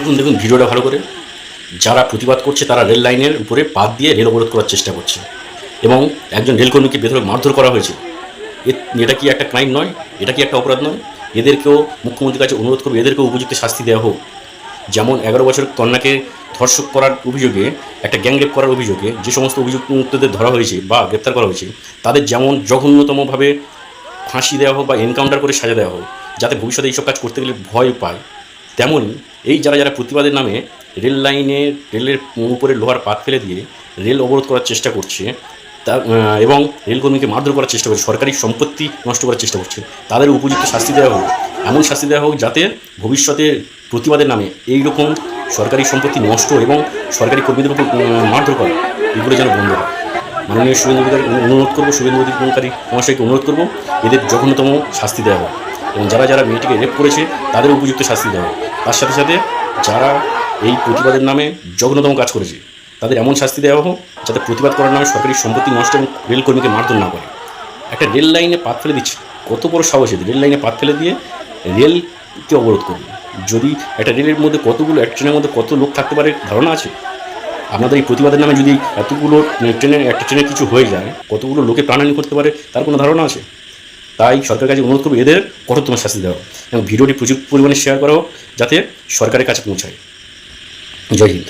দেখুন ভিডিওটা ভালো করে। যারা প্রতিবাদ করছে তারা রেল লাইনের উপরে বাদ দিয়ে রেল অবরোধ করার চেষ্টা করছে এবং একজন রেলকর্মীকে বেধড়ক মারধর করা হয়েছে। এটা কি একটা ক্রাইম নয়? এটা কি একটা অপরাধ নয়? এদেরকেও মুখ্যমন্ত্রীর কাছে অনুরোধ করবে, এদেরকেও উপযুক্ত শাস্তি দেওয়া হোক। যেমন 11 বছরের কন্যাকে ধর্ষক করার অভিযোগে, একটা গ্যাংরেপ করার অভিযোগে যে সমস্ত অভিযুক্তদের ধরা হয়েছে বা গ্রেপ্তার করা হয়েছে, তাদের যেমন জঘন্যতমভাবে ফাঁসি দেওয়া হোক বা এনকাউন্টার করে সাজা দেওয়া হোক, যাতে ভবিষ্যতে এইসব কাজ করতে গেলে ভয় পায়। তেমনই এই যারা প্রতিবাদের নামে রেলের উপরে লোহার পাত ফেলে দিয়ে রেল অবরোধ করার চেষ্টা করছে, তা এবং রেলকর্মীকে মারধর করার চেষ্টা করছে, সরকারি সম্পত্তি নষ্ট করার চেষ্টা করছে, তাদের উপযুক্ত শাস্তি দেওয়া হোক। এমন শাস্তি দেওয়া হোক যাতে ভবিষ্যতে প্রতিবাদের নামে এই রকম সরকারি সম্পত্তি নষ্ট এবং সরকারি কর্মীদের উপর মারধর করা, এগুলো যেন বন্ধ হয়। মাননীয় শুভেন্দু অধিকারী অনুরোধ করবো, শুভেন্দু অধিকারী মহাশয়কে অনুরোধ করবো, এদের জঘন্যতম শাস্তি দেওয়া হোক এবং যারা মেয়েটিকে রেপ করেছে তাদের উপযুক্ত শাস্তি দেওয়া হোক। তার সাথে সাথে যারা এই প্রতিবাদের নামে জঘন্যতম কাজ করেছে তাদের এমন শাস্তি দেওয়া হোক যাতে প্রতিবাদ করার নামে সরকারি সম্পত্তি নষ্ট এবং রেলকর্মীকে মারধর না করে। একটা রেল লাইনে পাত ফেলে দিচ্ছে, কত বড় সাহস! রেল লাইনে পাত ফেলে দিয়ে রেলকে অবরোধ করবে। যদি একটা রেলের মধ্যে কতগুলো, একটা ট্রেনের মধ্যে কত লোক থাকতে পারে ধারণা আছে? আপনাদের এই প্রতিবাদের নামে যদি এতগুলো একটা ট্রেনে কিছু হয়ে যায়, কতগুলো লোকে প্রাণহানি করতে পারে তার কোনো ধারণা আছে? তাই সরকারের কাছে অনুরোধ করবো, এদের কঠোরতম শাস্তি দেওয়া এবং ভিডিওটি প্রচুর পরিমাণে শেয়ার করা হোক যাতে সরকারের কাছে পৌঁছায়। জয় হিন্দ।